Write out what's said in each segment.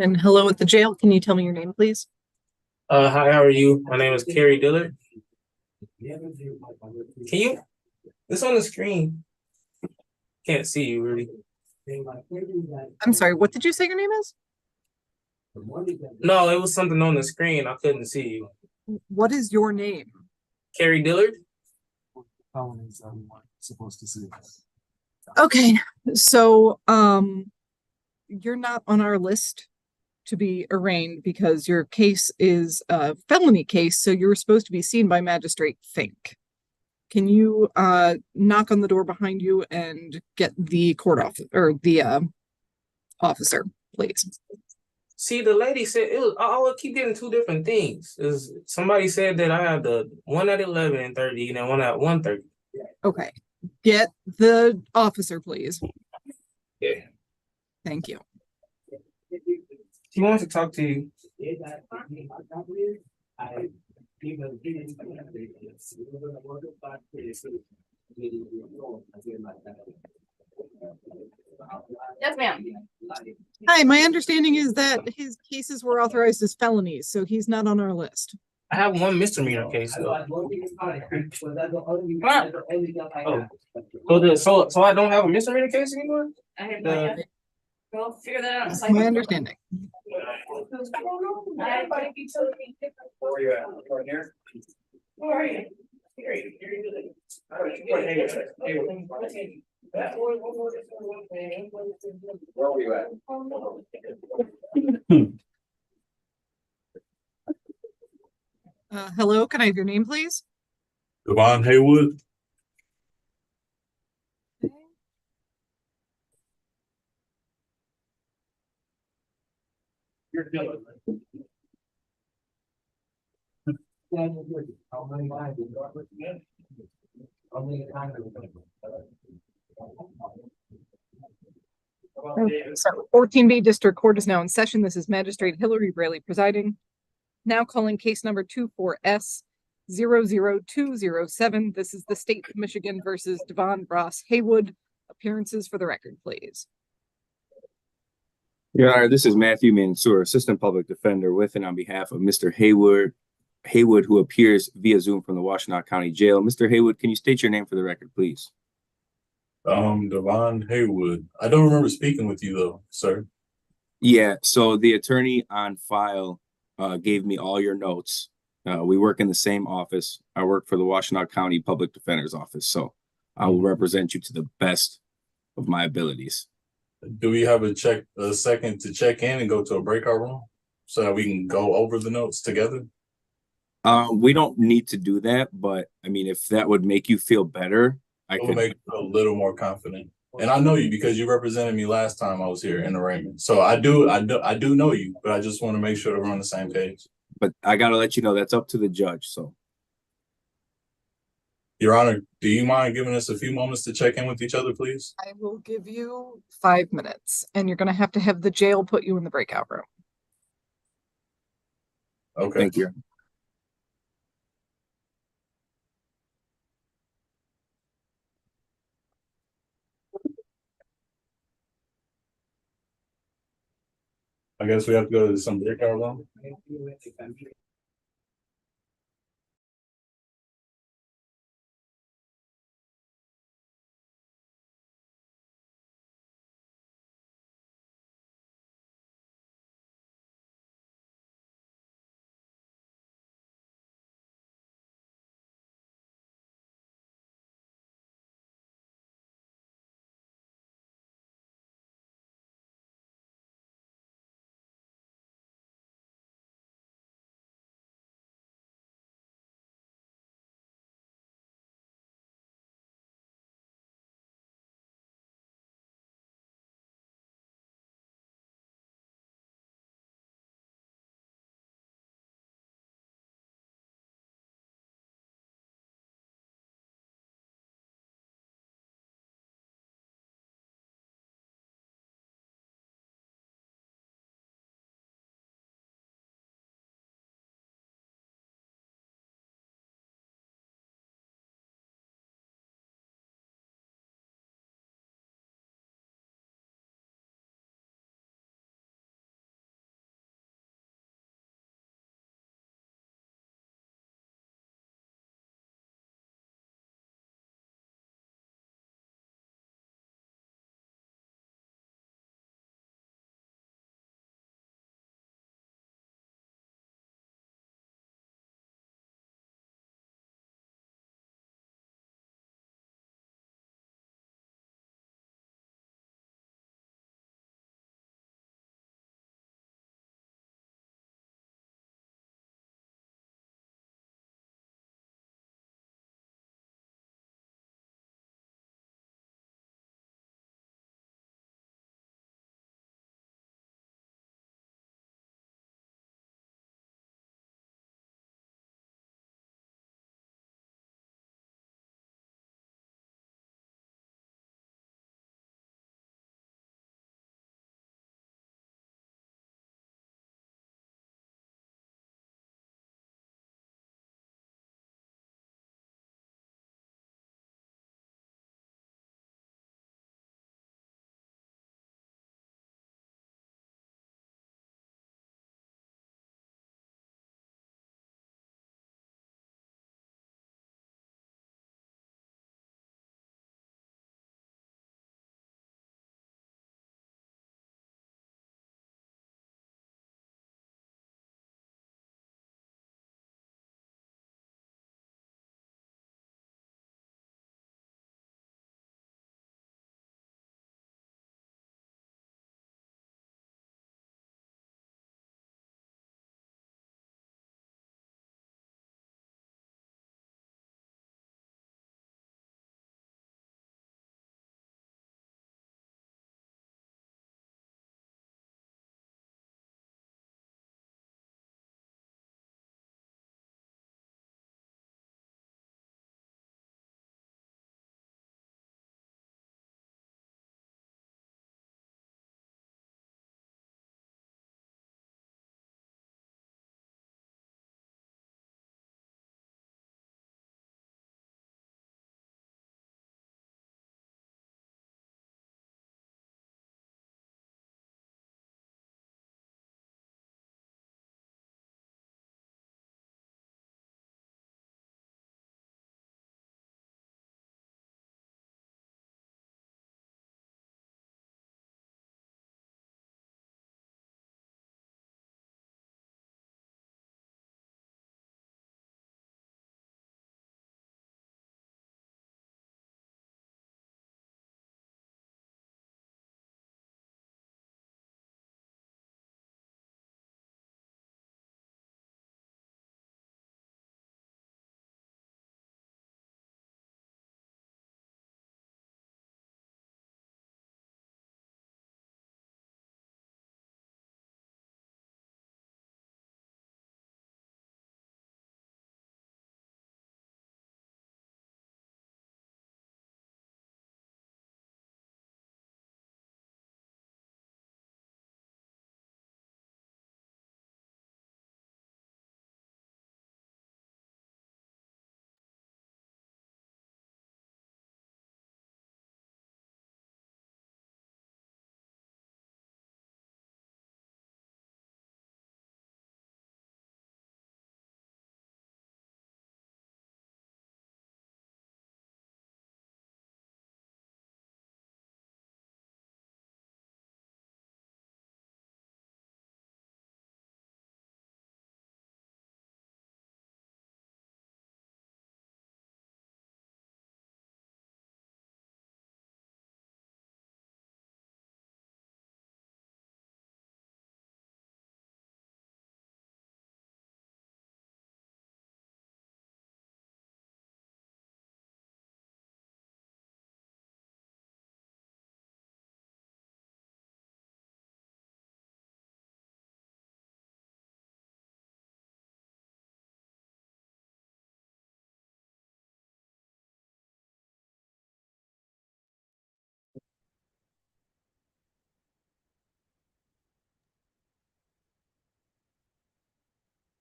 And hello at the jail. Can you tell me your name, please? Hi, how are you? My name is Carrie Dillard. Can you? It's on the screen. Can't see you really. I'm sorry, what did you say your name is? No, it was something on the screen. I couldn't see you. What is your name? Carrie Dillard? Supposed to see. Okay, so you're not on our list to be arraigned because your case is a felony case, so you're supposed to be seen by Magistrate Fink. Can you knock on the door behind you and get the court officer or the officer, please? See, the lady said it was. I would keep getting two different things. Somebody said that I had the one at 11:30 and then one at 1:30. Okay, get the officer, please. Yeah. Thank you. She wants to talk to you. Yes, ma'am. Hi, my understanding is that his cases were authorized as felonies, so he's not on our list. I have one misdemeanor case though. So I don't have a misdemeanor case anymore? I have not yet. We'll figure that out. That's my understanding. Where are you at? Right here? Who are you? Where are you at? Hello, can I have your name, please? Devon Haywood. You're Dillard. So 14B District Court is now in session. This is Magistrate Hilary Braley presiding. Now calling case number 24S00207. This is the State of Michigan versus Devon Ross Haywood. Appearances for the record, please. Your Honor, this is Matthew Mansour, Assistant Public Defender, with and on behalf of Mr. Haywood, who appears via Zoom from the Washtenaw County Jail. Mr. Haywood, can you state your name for the record, please? Devon Haywood. I don't remember speaking with you though, sir. Yeah, so the attorney on file gave me all your notes. We work in the same office. I work for the Washtenaw County Public Defender's Office, so I will represent you to the best of my abilities. Do we have a second to check in and go to a breakout room so that we can go over the notes together? We don't need to do that, but I mean, if that would make you feel better, I could make a little more confident. And I know you because you represented me last time I was here in arraignment. So I do know you, but I just want to make sure that we're on the same page. But I gotta let you know that's up to the judge. So, Your Honor, do you mind giving us a few moments to check in with each other, please? I will give you 5 minutes, and you're going to have the jail put you in the breakout room. Okay. Thank you. I guess we have to go to some breakout room.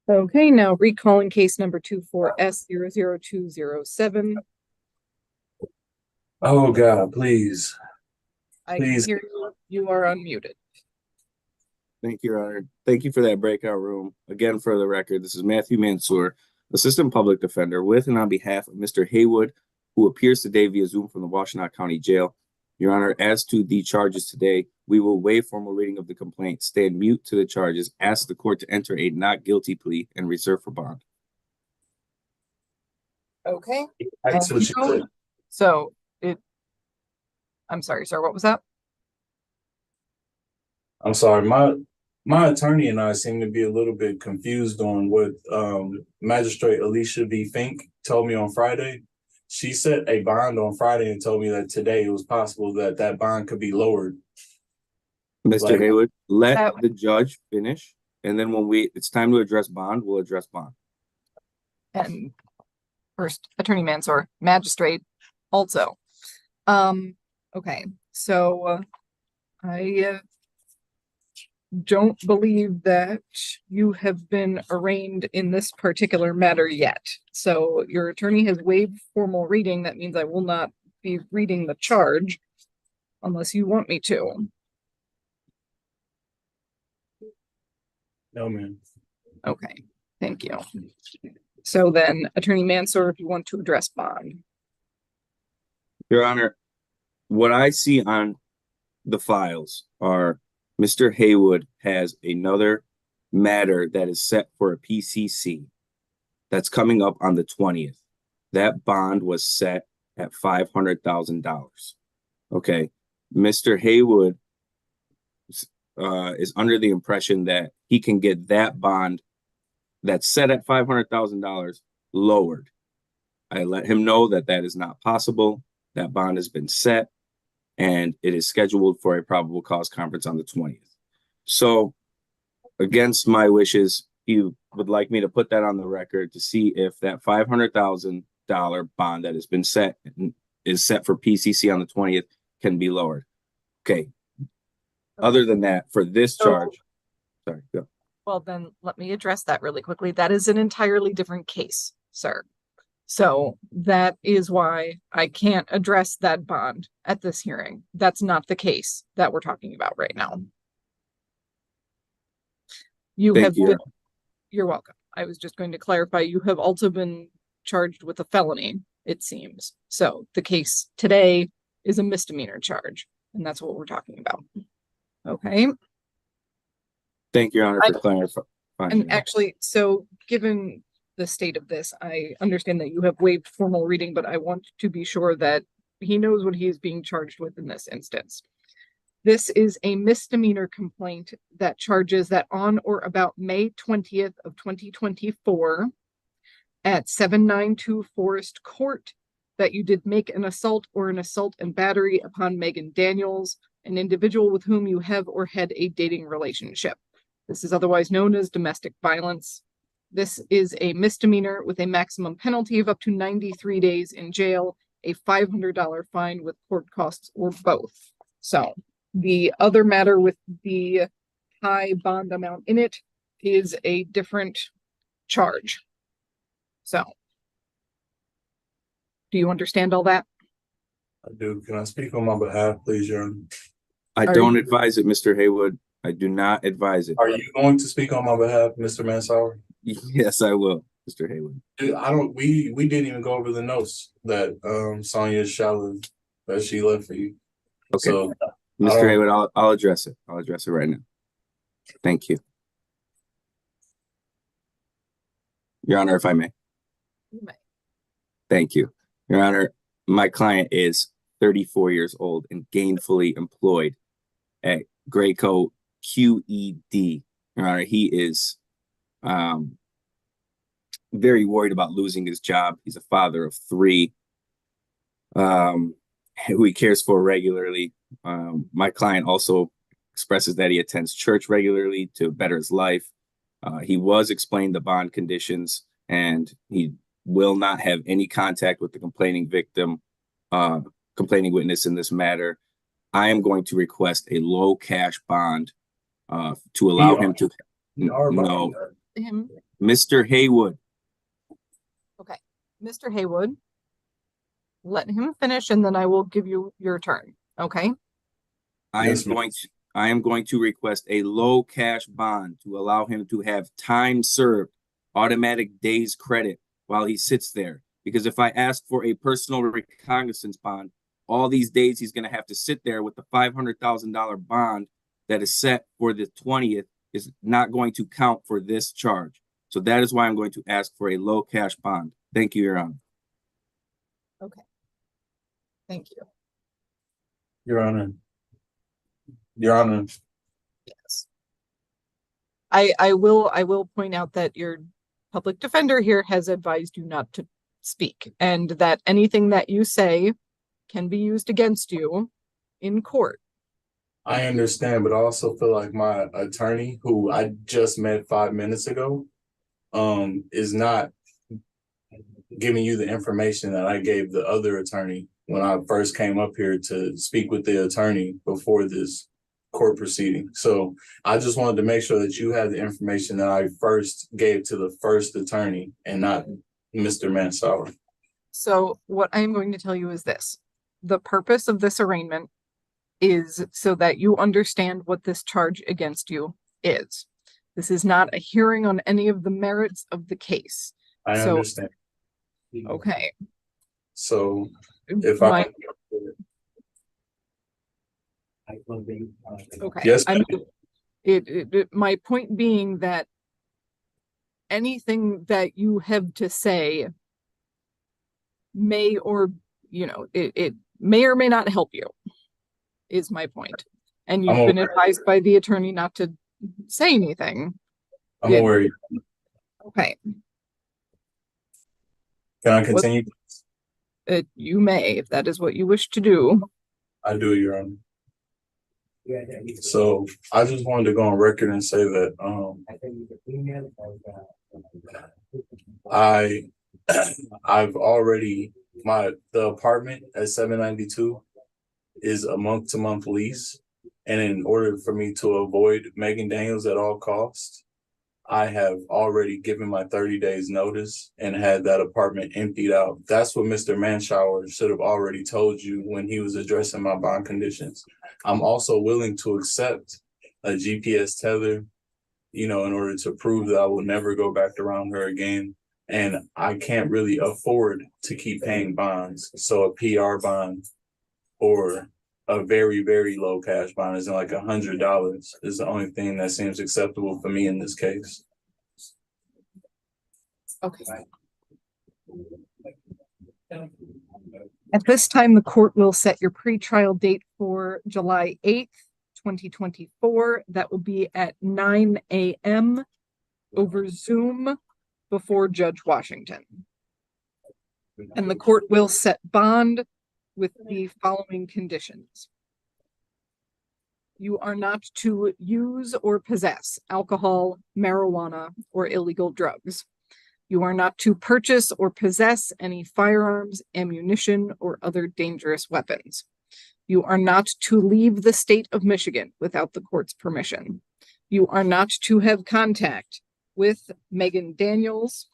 Okay, now recalling case number 24S00207. Oh, God, please. I can Please. hear you. You are unmuted. Thank you, Your Honor. Thank you for that breakout room. Again, for the record, this is Matthew Mansour, Assistant Public Defender, with and on behalf of Mr. Haywood, who appears today via Zoom from the Washtenaw County Jail. Your Honor, as to the charges today, we will waive formal reading of the complaint, stand mute to the charges, ask the court to enter a not guilty plea, and reserve for bond. Okay. That's what you said. So I'm sorry, sir. What was that? I'm sorry. My attorney and I seem to be a little bit confused on what Magistrate Alicia V. Fink told me on Friday. She set a bond on Friday and told me that today it was possible that that bond could be lowered. Mr. Haywood, let That- the judge finish, and then when it's time to address bond, we'll address bond. And first, Attorney Mansour, Magistrate, also. Okay, so I don't believe that you have been arraigned in this particular matter yet. So your attorney has waived formal reading. That means I will not be reading the charge unless you want me to. No, man. Okay, thank you. So then, Attorney Mansour, if you want to address bond. Your Honor, what I see on the files are Mr. Haywood has another matter that is set for a PCC that's coming up on the 20th. That bond was set at $500,000. Okay. Mr. Haywood is under the impression that he can get that bond that's set at $500,000 lowered. I let him know that that is not possible. That bond has been set and it is scheduled for a probable cause conference on the 20th. So against my wishes, you would like me to put that on the record to see if that $500,000 bond that has been set is set for PCC on the 20th can be lowered. Okay. Other than that, for this charge, sorry, go. Well, then let me address that really quickly. That is an entirely different case, sir. So that is why I can't address that bond at this hearing. That's not the case that we're talking about right now. Thank you. You're welcome. I was just going to clarify, you have also been charged with a felony, it seems. So the case today is a misdemeanor charge, and that's what we're talking about. Okay. Thank you, Your Honor, for clarifying. And actually, so given the state of this, I understand that you have waived formal reading, but I want to be sure that he knows what he is being charged with in this instance. This is a misdemeanor complaint that charges that on or about May 20th of 2024 at 792 Forest Court, that you did make an assault or an assault and battery upon Megan Daniels, an individual with whom you have or had a dating relationship. This is otherwise known as domestic violence. This is a misdemeanor with a maximum penalty of up to 93 days in jail, a $500 fine with court costs or both. So the other matter with the high bond amount in it is a different charge. So do you understand all that? I do. Can I speak on my behalf, please, Your Honor? I don't advise it, Mr. Haywood. I do not advise it. Are you going to speak on my behalf, Mr. Mansour? Yes, I will, Mr. Haywood. Dude, we didn't even go over the notes that Sonia Shallow that she left for you. Okay. So Mr. Haywood, I'll address it. I'll address it right now. Thank you. Your Honor, if I may. You may. Thank you. Your Honor, my client is 34 years old and gainfully employed at KQkp0VnYRPM. Your Honor, he is very worried about losing his job. He's a father of 3 who he cares for regularly. My client also expresses that he attends church regularly to better his life. He was explained the bond conditions, and he will not have any contact with the complaining victim, complaining witness in this matter. I am going to request a low cash bond to allow him to. No, him, Mr. Haywood. okay, Mr. Haywood, let him finish and then I will give you your turn, okay? Yes, ma'am. I am going to request a low cash bond to allow him to have time served, automatic days credit while he sits there. Because if I ask for a personal recognizance bond, all these days he's going to have to sit there with the $500,000 bond that is set for the 20th is not going to count for this charge. So that is why I'm going to ask for a low cash bond. Thank you, Your Honor. Okay. Thank you. Your Honor. Your Honor. Yes. I will point out that your public defender here has advised you not to speak and that anything that you say can be used against you in court. I understand, but I also feel like my attorney, who I just met 5 minutes ago, is not giving you the information that I gave the other attorney when I first came up here to speak with the attorney before this court proceeding. So I just wanted to make sure that you had the information that I first gave to the first attorney and not Mr. Mansour. So what I'm going to tell you is this. The purpose of this arraignment is so that you understand what this charge against you is. This is not a hearing on any of the merits of the case. I understand. Okay. So if My- I Okay. Yes, My point being that anything that you have to say may or, it may or may not help you, is my point. And you've been advised by the attorney not to say anything. I'm aware. Okay. Can I continue? You may, if that is what you wish to do. I do, Your Honor. So I just wanted to go on record and say that I've already the apartment at 792 is a month-to-month lease, and in order for me to avoid Megan Daniels at all costs, I have already given my 30 days notice and had that apartment emptied out. That's what Mr. Manshower should have already told you when he was addressing my bond conditions. I'm also willing to accept a GPS tether, in order to prove that I will never go back around her again. And I can't really afford to keep paying bonds. So a PR bond or a very, very low cash bond is like $100 is the only thing that seems acceptable for me in this case. Okay. At this time, the court will set your pretrial date for July 8th, 2024. That will be at 9 a.m. over Zoom before Judge Washington. And the court will set bond with the following conditions. You are not to use or possess alcohol, marijuana, or illegal drugs. You are not to purchase or possess any firearms, ammunition, or other dangerous weapons. You are not to leave the state of Michigan without the court's permission. You are not to have contact with Megan Daniels.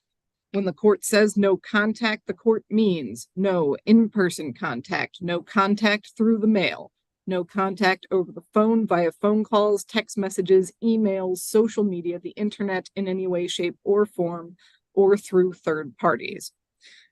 When the court says no contact, the court means no in-person contact, no contact through the mail, no contact over the phone, via phone calls, text messages, emails, social media, the internet in any way, shape, or form, or through third parties.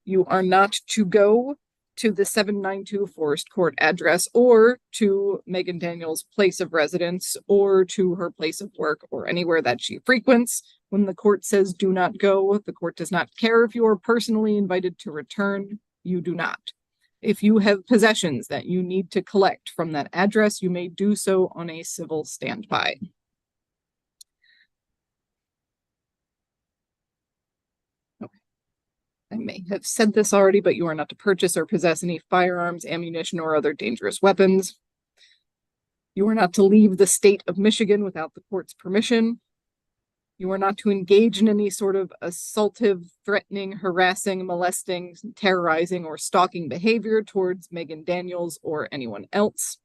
You are not to go to the 792 Forest Court address or to Megan Daniels' place of residence or to her place of work or anywhere that she frequents. When the court says do not go, the court does not care if you are personally invited to return. You do not. If you have possessions that you need to collect from that address, you may do so on a civil standby. Okay. I may have said this already, but you are not to purchase or possess any firearms, ammunition, or other dangerous weapons. You are not to leave the state of Michigan without the court's permission. You are not to engage in any sort of assaultive, threatening, harassing, molesting, terrorizing, or stalking behavior towards Megan Daniels or anyone else.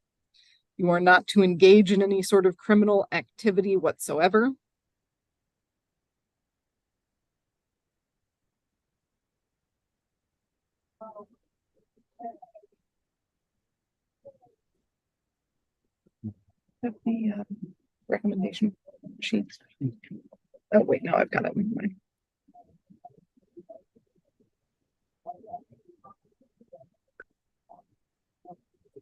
You are not to engage in any sort of criminal activity whatsoever. have the recommendation sheets. Oh, wait, no, I've got it. Never mind.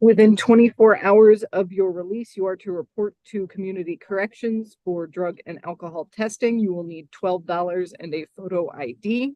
Within 24 hours of your release, you are to report to community corrections for drug and alcohol testing. You will need $12 and a photo ID.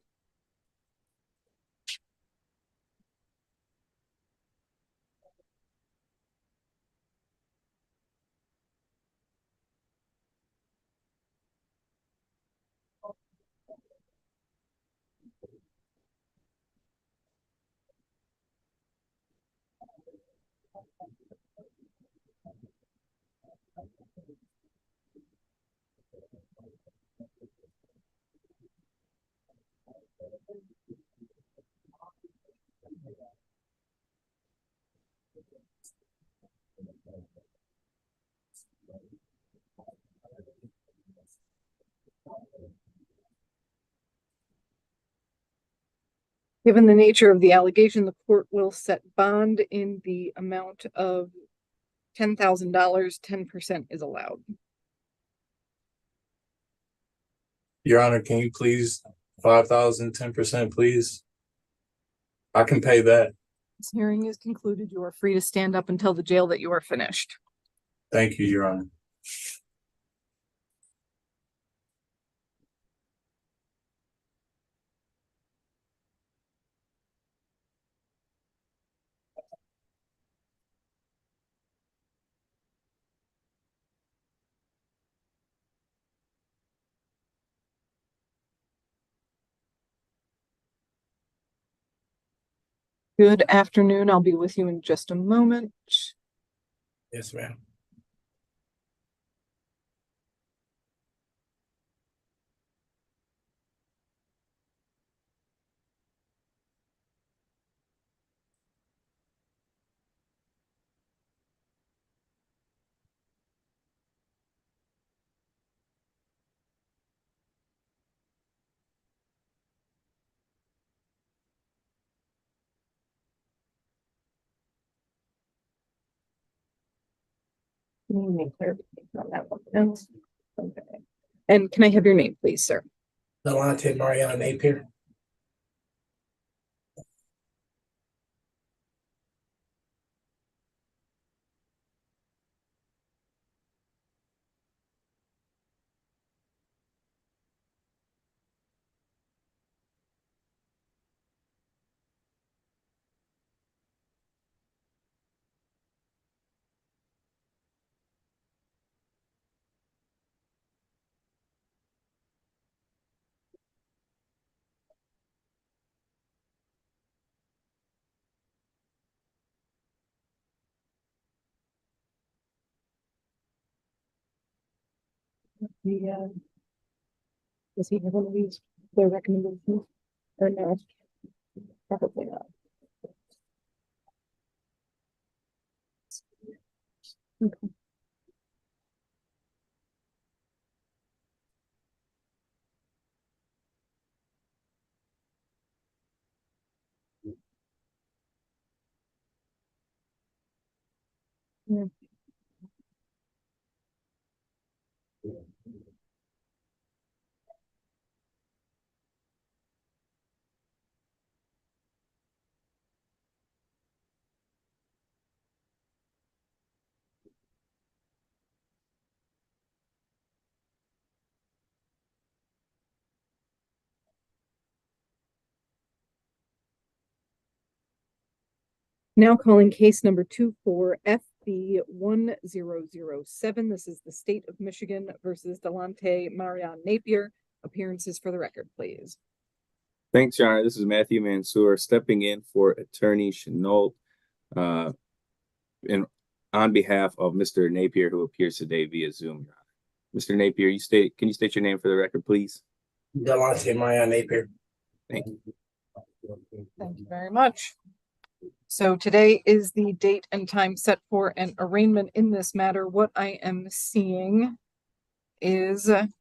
Given the nature of the allegation, the court will set bond in the amount of $10,000. 10% is allowed. Your Honor, can you please 5,000, 10%, please? I can pay that. This hearing is concluded. You are free to stand up and tell the jail that you are finished. Thank you, Your Honor. Good afternoon. I'll be with you in just a moment. Yes, ma'am. Need clarification on that one. No? Okay. And can I have your name, please, sir? Delonte Mariana Napier. Does he have one of these, their recommendations, or no? Probably not. Okay. Yeah. Now calling case number 24FB1007. This is the state of Michigan versus Delonte Mariana Napier. Appearances for the record, please. Thanks, Your Honor. This is Matthew Mansour stepping in for Attorney Chenault, and on behalf of Mr. Napier, who appears today via Zoom, Your Honor. Mr. Napier, can you state your name for the record, please? Delonte Mariana Napier. Thank you. Thank you very much. So today is the date and time set for an arraignment in this matter. What I am seeing is an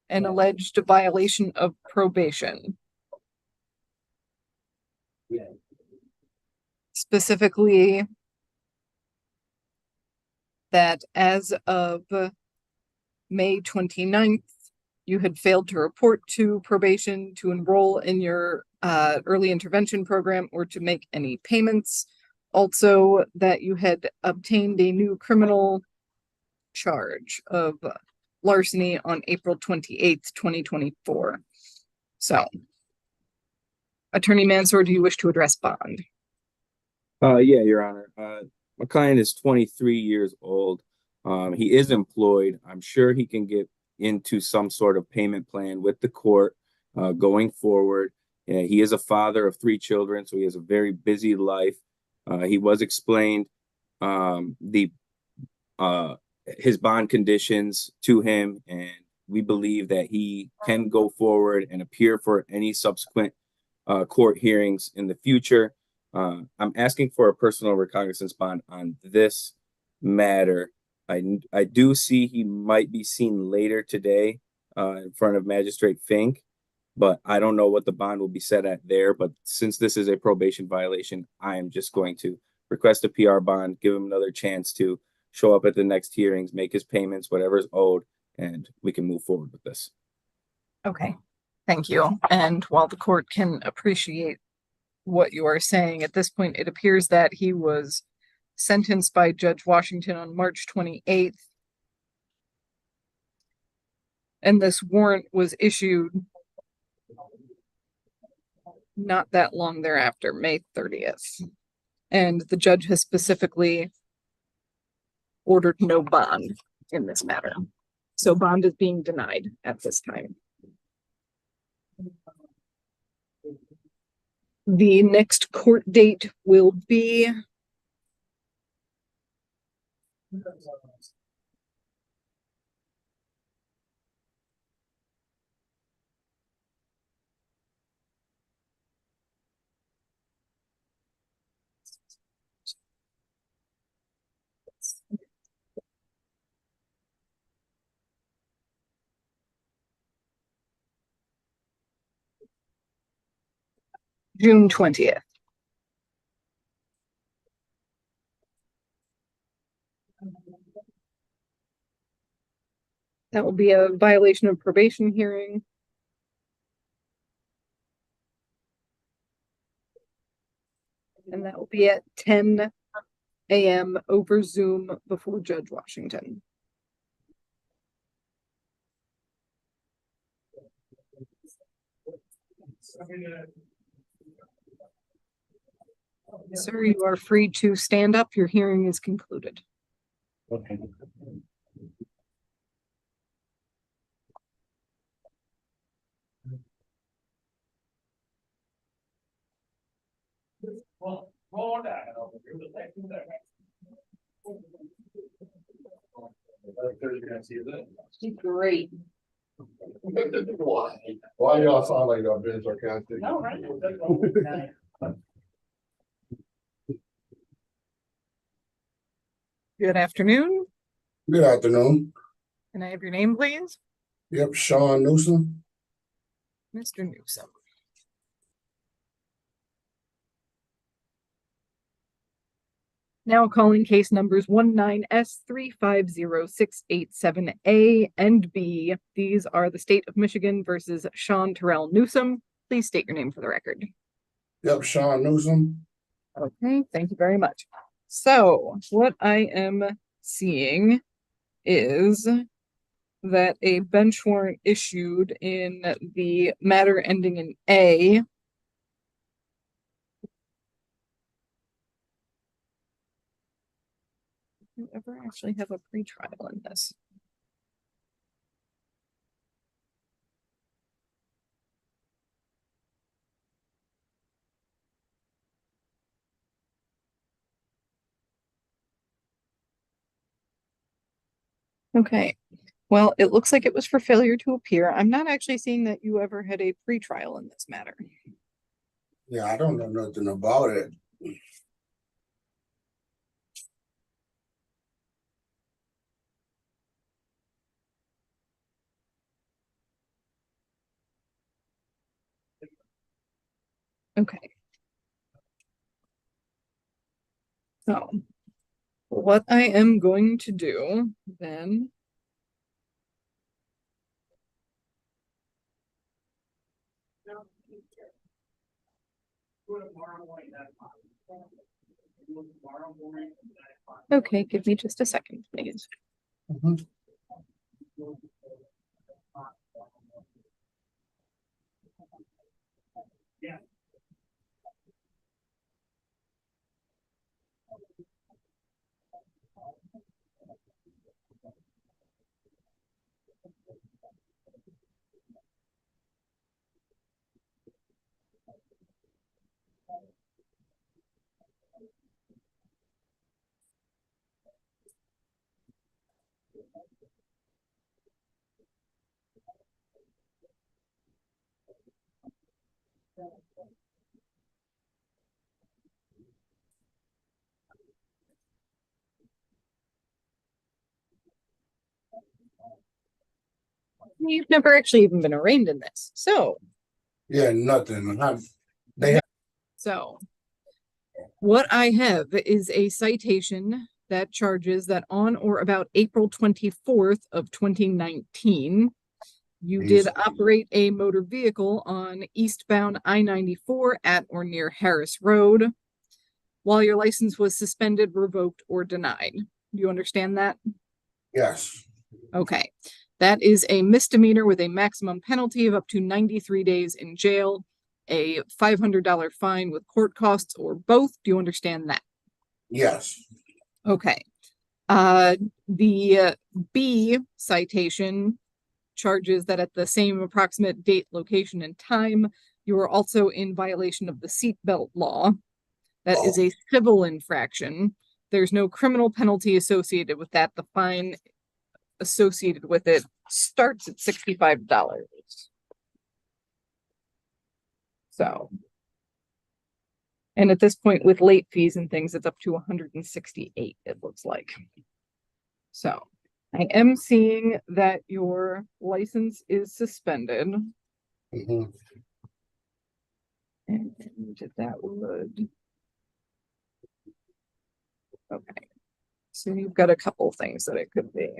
alleged violation of probation. Specifically, that as of May 29th, you had failed to report to probation, to enroll in your early intervention program, or to make any payments. Also, that you had obtained a new criminal charge of larceny on April 28th, 2024. So, Attorney Mansour, do you wish to address bond? Yeah, Your Honor. My client is 23 years old. He is employed. I'm sure he can get into some sort of payment plan with the court going forward. He is a father of 3 children, so he has a very busy life. He was explained his bond conditions to him, and we believe that he can go forward and appear for any subsequent court hearings in the future. I'm asking for a personal recognizance bond on this matter. I do see he might be seen later today in front of Magistrate Fink, but I don't know what the bond will be set at there. But since this is a probation violation, I am just going to request a PR bond, give him another chance to show up at the next hearings, make his payments, whatever is owed, and we can move forward with this. Okay, thank you. And while the court can appreciate what you are saying, at this point, it appears that he was sentenced by Judge Washington on March 28th. And this warrant was issued not that long thereafter, May 30th. And the judge has specifically ordered no bond in this matter. So bond is being denied at this time. The next court date will be June 20th. That will be a violation of probation hearing. And that will be at 10 a.m. over Zoom before Judge Washington. Sir, you are free to stand up. Your hearing is concluded. Okay. Great. Why y'all sound like y'all being sarcastic? No, right. Good afternoon. Good afternoon. Can I have your name, please? Yep, Sean Newsom. Mr. Newsom. Now calling case numbers 19S3506878A and B. These are the state of Michigan versus Sean Terrell Newsom. Please state your name for the record. Yep, Sean Newsom. Okay, thank you very much. So what I am seeing is that a bench warrant issued in the matter ending in A do you ever actually have a pretrial in this? Okay, well, it looks like it was for failure to appear. I'm not actually seeing that you ever had a pretrial in this matter. Yeah, I don't know nothing about it. Okay. So What I am going to do then. Okay, give me just a second, please. Mhm. You've never actually even been arraigned in this, so. Yeah, nothing. So what I have is a citation that charges that on or about April 24th of 2019, you did operate a motor vehicle on eastbound I-94 at or near Harris Road while your license was suspended, revoked, or denied. Do you understand that? Yes. Okay. That is a misdemeanor with a maximum penalty of up to 93 days in jail, a $500 fine with court costs, or both. Do you understand that? Yes. Okay. The B citation charges that at the same approximate date, location, and time, you are also in violation of the seatbelt law. That is a civil infraction. There's no criminal penalty associated with that. The fine associated with it starts at $65. So, and at this point with late fees and things, it's up to 168, it looks like. So I am seeing that your license is suspended. Mhm. And that would. Okay. So you've got a couple things that it could be.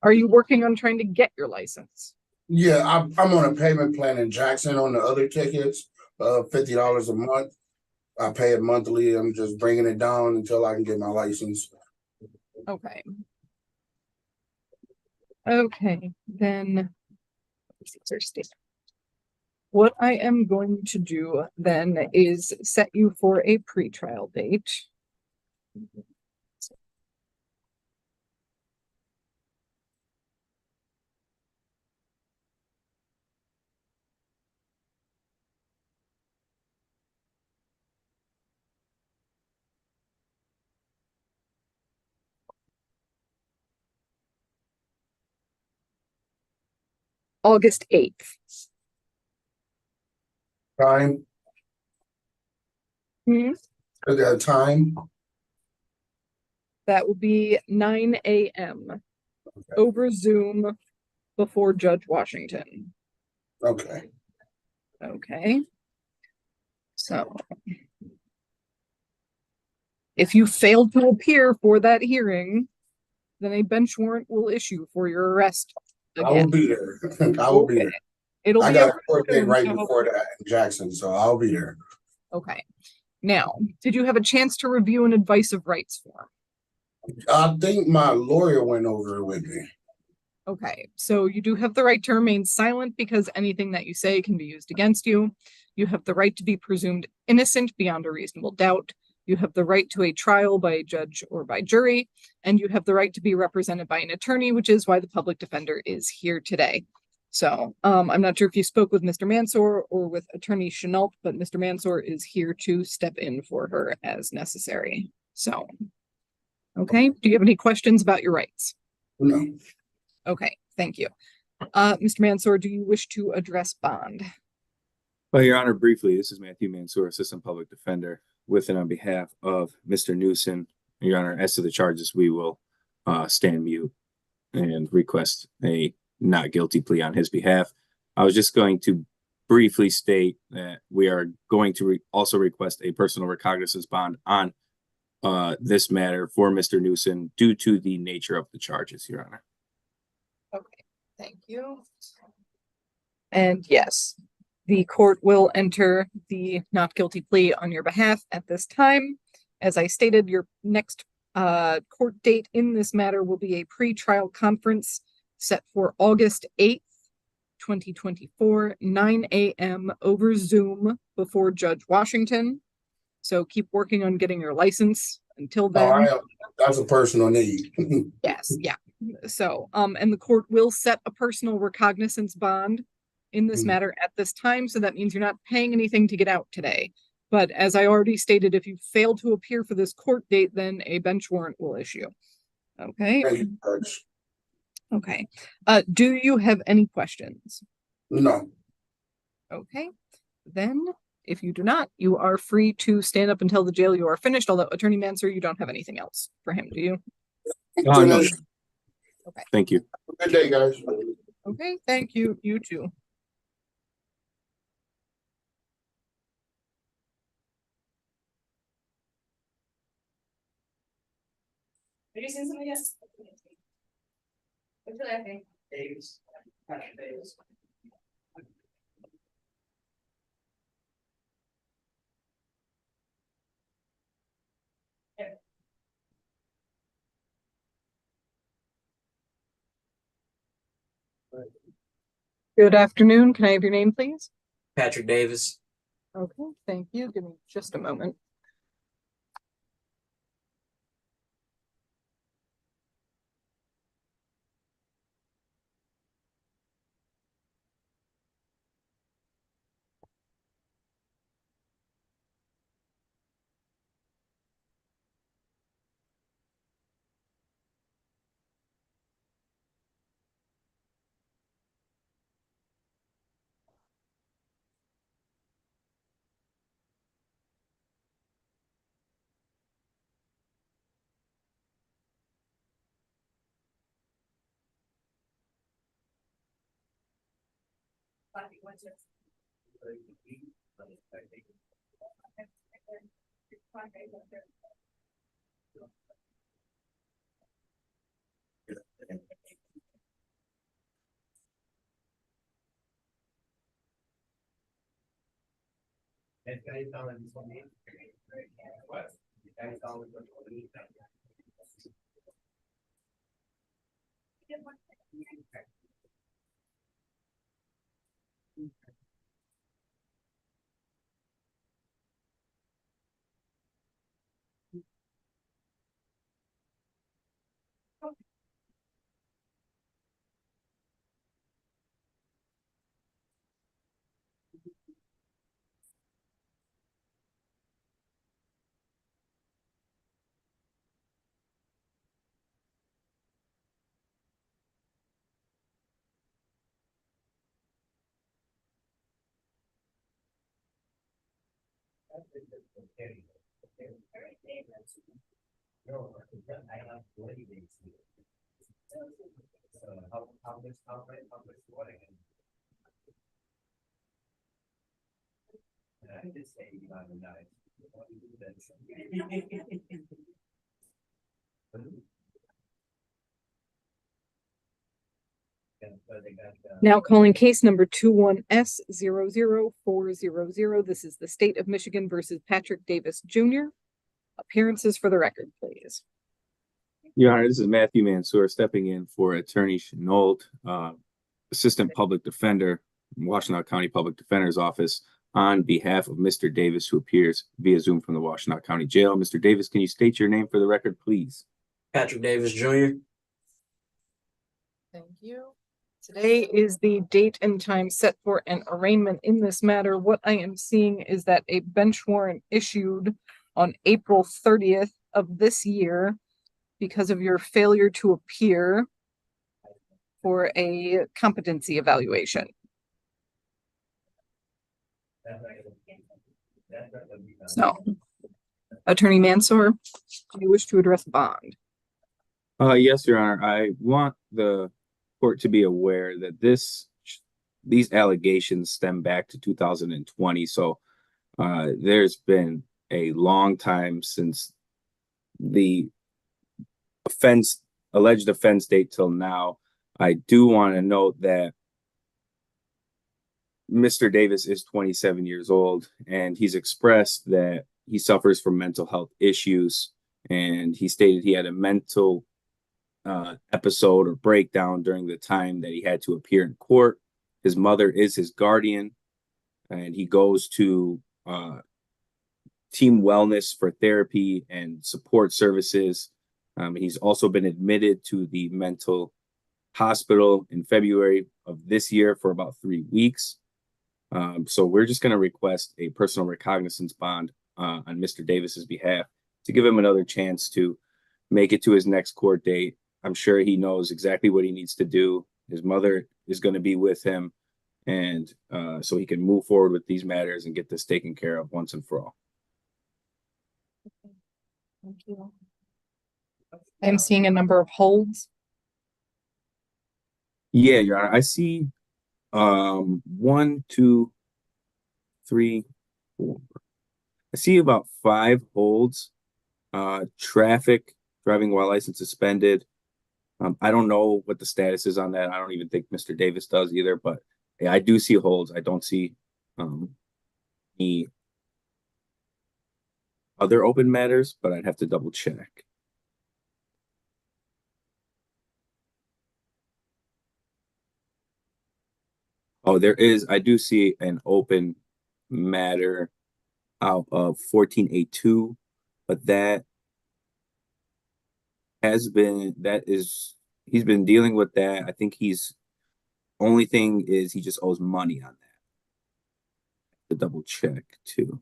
Are you working on trying to get your license? Yeah, I'm on a payment plan in Jackson on the other tickets, $50 a month. I pay it monthly. I'm just bringing it down until I can get my license. Okay. Okay, then what I am going to do then is set you for a pretrial date. August 8th. Time? Time? That will be 9 a.m. over Zoom before Judge Washington. Okay. Okay. So if you fail to appear for that hearing, then a bench warrant will issue for your arrest again. I will be there. I will be there. It'll I be got a over court date Zoom, right so- before that in Jackson, so I'll be there. Okay. Now, did you have a chance to review an advice of rights form? I think my lawyer went over it with me. Okay, so you do have the right to remain silent because anything that you say can be used against you. You have the right to be presumed innocent beyond a reasonable doubt. You have the right to a trial by a judge or by jury, and you have the right to be represented by an attorney, which is why the public defender is here today. So I'm not sure if you spoke with Mr. Mansour or with Attorney Chenault, but Mr. Mansour is here to step in for her as necessary. So, okay, do you have any questions about your rights? No. Okay, thank you. Mr. Mansour, do you wish to address bond? Well, Your Honor, briefly, this is Matthew Mansour, Assistant Public Defender, with and on behalf of Mr. Newsom. Your Honor, as to the charges, we will stand mute and request a not guilty plea on his behalf. I was just going to briefly state that we are going to also request a personal recognizance bond on this matter for Mr. Newsom due to the nature of the charges, Your Honor. Okay, thank you. And yes, the court will enter the not guilty plea on your behalf at this time. As I stated, your next court date in this matter will be a pre-trial conference set for August 8th, 2024, 9 a.m. over Zoom before Judge Washington. So keep working on getting your license until then. That's a personal need. Yes, yeah. So, and the court will set a personal recognizance bond in this matter at this time. So that means you're not paying anything to get out today. But as I already stated, if you fail to appear for this court date, then a bench warrant will issue. Okay. Thank you, Judge. Okay. Do you have any questions? No. Okay. Then, if you do not, you are free to stand up until the jail you are finished. Although, Attorney Mansour, you don't have anything else for him, do you? No. Okay. Thank you. Good day, guys. Okay. Thank you. You too. Have you seen somebody else? What's your last name? Davis. Patrick Davis. Good afternoon. Can I have your name, please? Patrick Davis. Okay. Thank you. Give me just a moment. Now calling case number 21S00400. This is the State of Michigan versus Patrick Davis Jr. Appearances for the record, please. Your Honor, this is Matthew Mansour stepping in for Attorney Chenault, Assistant Public Defender, Washtenaw County Public Defender's Office, on behalf of Mr. Davis, who appears via Zoom from the Washtenaw County Jail. Mr. Davis, can you state your name for the record, please? Patrick Davis Jr. Thank you. Today is the date and time set for an arraignment in this matter. What I am seeing is that a bench warrant issued on April 30th of this year because of your failure to appear for a competency evaluation. So, Attorney Mansour, do you wish to address bond? Yes, Your Honor. I want the court to be aware that these allegations stem back to 2020. So there's been a long time since the alleged offense date till now, I do want to note that Mr. Davis is 27 years old, and he's expressed that he suffers from mental health issues. And he stated he had a mental episode or breakdown during the time that he had to appear in court. His mother is his guardian, and he goes to team wellness for therapy and support services. He's also been admitted to the mental hospital in February of this year for about 3 weeks. So we're just going to request a personal recognizance bond on Mr. Davis's behalf to give him another chance to make it to his next court date. I'm sure he knows exactly what he needs to do. His mother is going to be with him, and so he can move forward with these matters and get this taken care of once and for all. Thank you. I'm seeing a number of holds. Yeah, Your Honor. I see 1, 2, 3, 4. I see about 5 holds. Traffic, driving while license suspended. I don't know what the status is on that. I don't even think Mr. Davis does either, but yeah, I do see holds. I don't see any other open matters, but I'd have to double check. Oh, I do see an open matter out of 14A2, but he's been dealing with that. I think only thing is he just owes money on that. To double check too.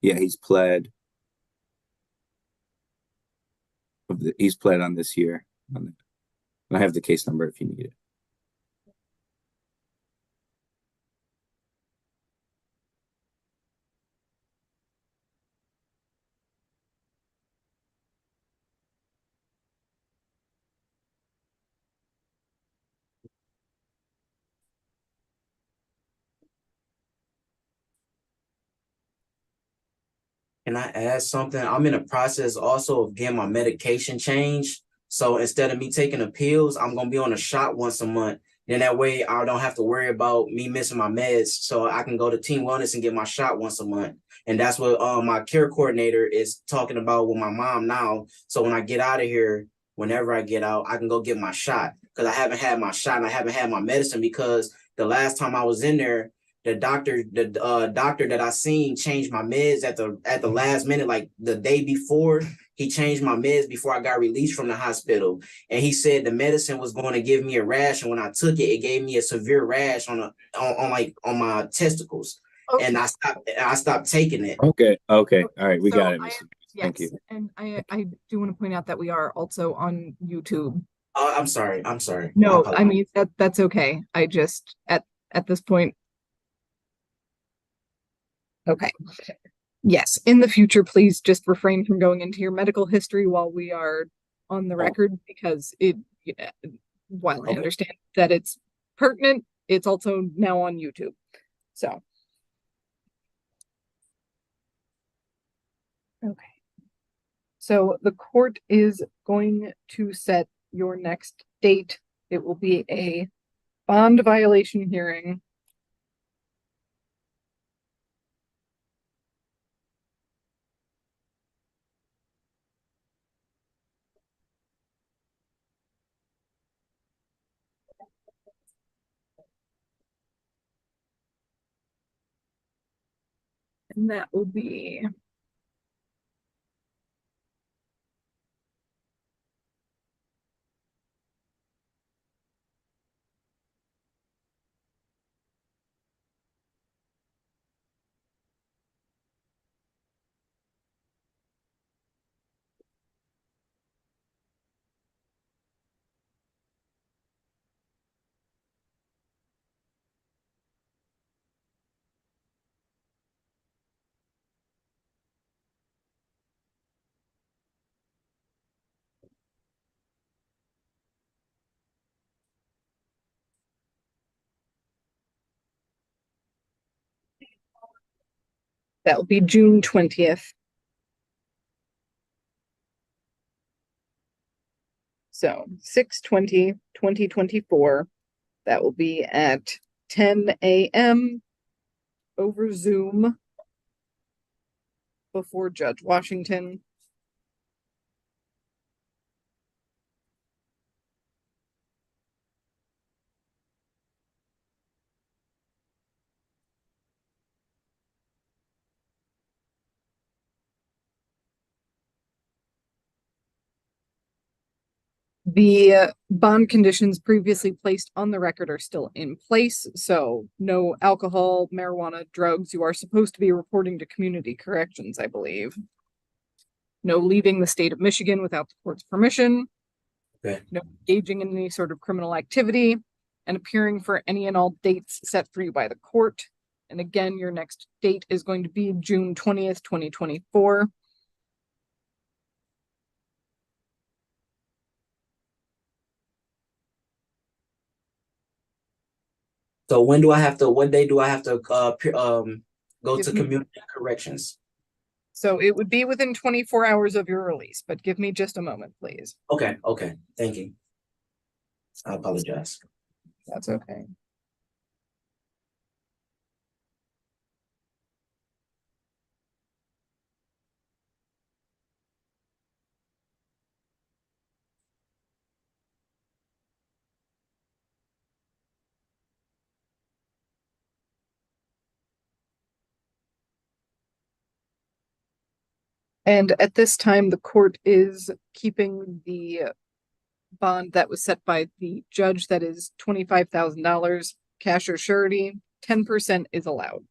Yeah, he's pled on this year. And I have the case number if you need it. Can I add something? I'm in the process also of getting my medication changed. So instead of me taking the pills, I'm gonna be on a shot once a month. Then that way I don't have to worry about me missing my meds. So I can go to Team Wellness and get my shot once a month. And that's what my care coordinator is talking about with my mom now. So when I get out of here, whenever I get out, I can go get my shot. Because I haven't had my shot and I haven't had my medicine because the last time I was in there, the doctor that I seen changed my meds at the last minute, like the day before. He changed my meds before I got released from the hospital, and he said the medicine was going to give me a rash, and when I took it, it gave me a severe rash on my testicles, Okay. and I stopped taking it. Okay. All right, we So got it, Mr. Thank you. And I do want to point out that we are also on YouTube. I'm sorry. No, I mean that's okay. I just at this point. Okay. Yes, in the future, please just refrain from going into your medical history while we are on the record, because while I understand that it's pertinent, it's also now on YouTube. So. Okay. So the court is going to set your next date. It will be a bond violation hearing. And that will be That will be June 20th. So 6/20/2024. That will be at 10 a.m. over Zoom before Judge Washington. The bond conditions previously placed on the record are still in place. So no alcohol, marijuana, drugs. You are supposed to be reporting to community corrections, I believe. No leaving the state of Michigan without the court's permission. Okay. No engaging in any sort of criminal activity, and appearing for any and all dates set for you by the court. And again, your next date is going to be June 20th, 2024. So what day do I have to go Give to me- community corrections? So it would be within 24 hours of your release, but give me just a moment, please. Okay, thank you. I apologize. That's okay. And at this time, the court is keeping the bond that was set by the judge, that is $25,000 cash or surety. 10% is allowed.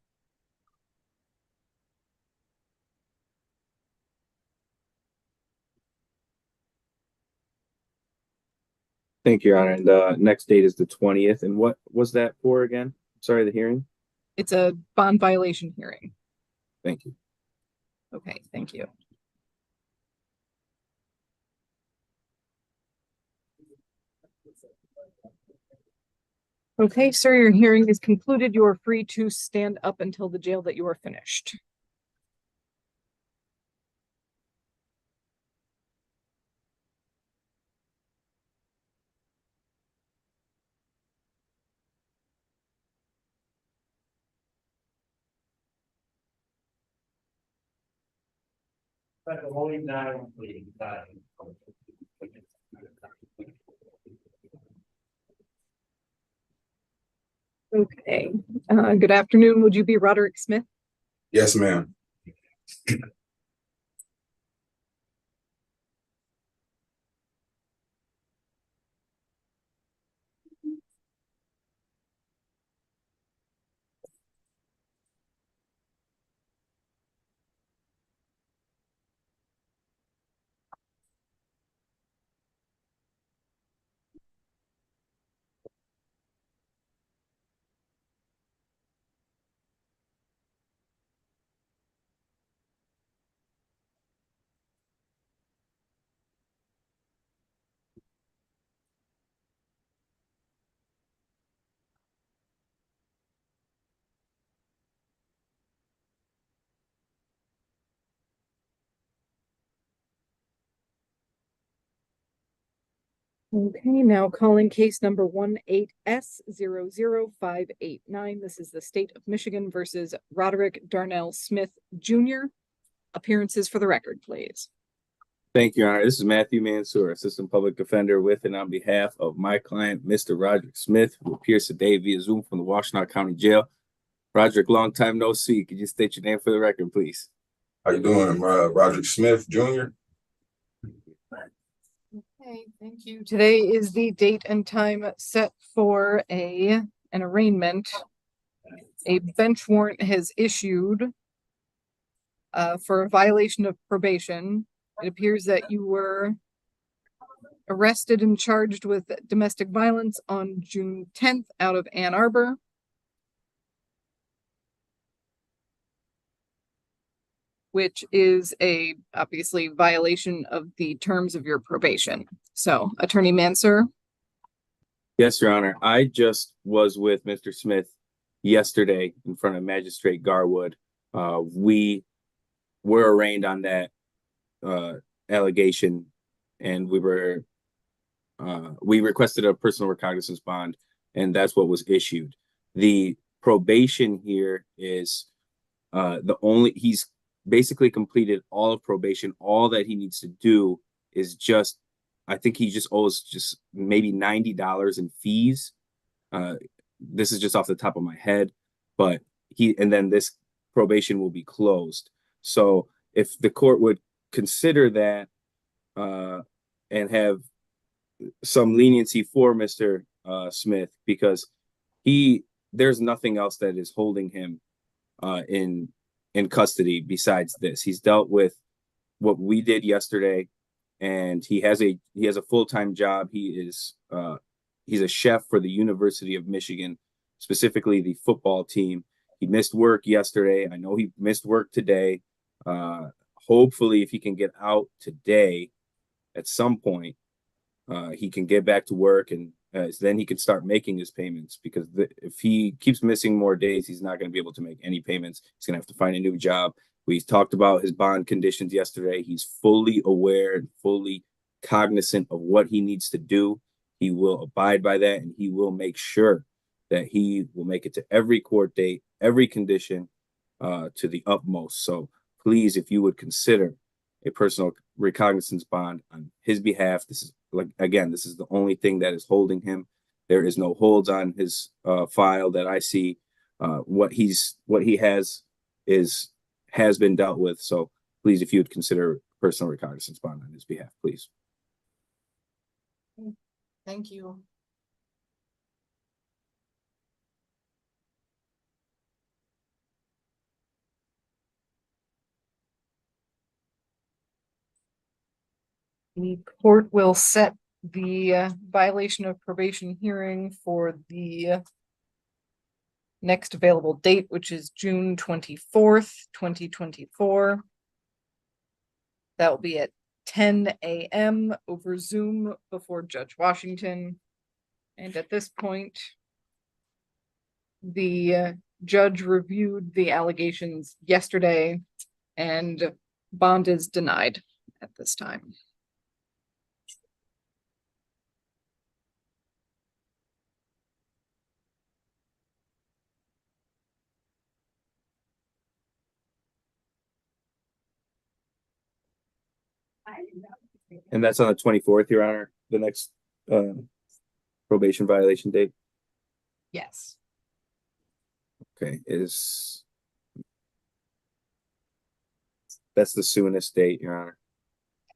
Thank you, Your Honor. And the next date is the 20th. And what was that for again? Sorry, the hearing? It's a bond violation hearing. Thank you. Okay, thank you. Okay, sir, your hearing is concluded. You are free to stand up until the jail that you are finished. Okay, good afternoon. Would you be Roderick Smith? Yes, ma'am. Okay, now calling case number 18S00589. This is the state of Michigan versus Roderick Darnell Smith Jr. Appearances for the record, please. Thank you, Your Honor. This is Matthew Mansour, Assistant Public Defender with and on behalf of my client, Mr. Roderick Smith, who appears today via Zoom from the Washtenaw County Jail. Roderick, long time no see. Could you state your name for the record, please? How you doing? Roderick Smith Jr. Okay, thank you. Today is the date and time set for an arraignment. A bench warrant has issued for a violation of probation. It appears that you were arrested and charged with domestic violence on June 10th out of Ann Arbor. Which is a obviously violation of the terms of your probation. So, Attorney Mansour. Yes, Your Honor. I just was with Mr. Smith yesterday in front of Magistrate Garwood We were arraigned on that allegation, and we requested a personal recognizance bond, and that's what was issued. The probation here is he's basically completed all of probation. All that he needs to do is I think he just owes just maybe $90 in fees. This is just off the top of my head, but and then this probation will be closed. So if the court would consider that and have some leniency for Mr. Smith, because there's nothing else that is holding him in custody besides this. He's dealt with what we did yesterday, and he has a full-time job. He's a chef for the University of Michigan, specifically the football team. He missed work yesterday. I know he missed work today. Hopefully, if he can get out today at some point, he can get back to work, and then he can start making his payments, because if he keeps missing more days, he's not going to be able to make any payments. He's going to have to find a new job. We talked about his bond conditions yesterday. He's fully aware and fully cognizant of what he needs to do. He will abide by that, and he will make sure that he will make it to every court date, every condition, to the utmost. So please, if you would consider a personal recognizance bond on his behalf. This is this is the only thing that is holding him. There is no holds on his file that I see. What he has been dealt with. So please, if you would consider personal recognizance bond on his behalf, please. Thank you. The court will set the violation of probation hearing for the next available date, which is June 24th, 2024. That will be at 10 a.m. over Zoom before Judge Washington. And at this point, the judge reviewed the allegations yesterday, and bond is denied at this time. And that's on the 24th, Your Honor, the next probation violation date. Yes. Okay, that's the soonest date, Your Honor.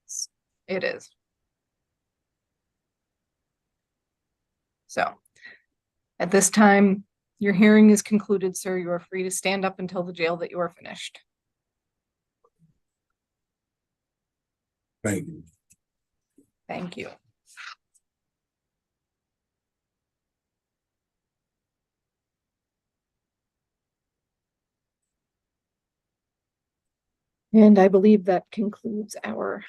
Yes, it is. So at this time, your hearing is concluded, sir. You are free to stand up and tell the jail that you are finished. Thank you. Thank you. And I believe that concludes our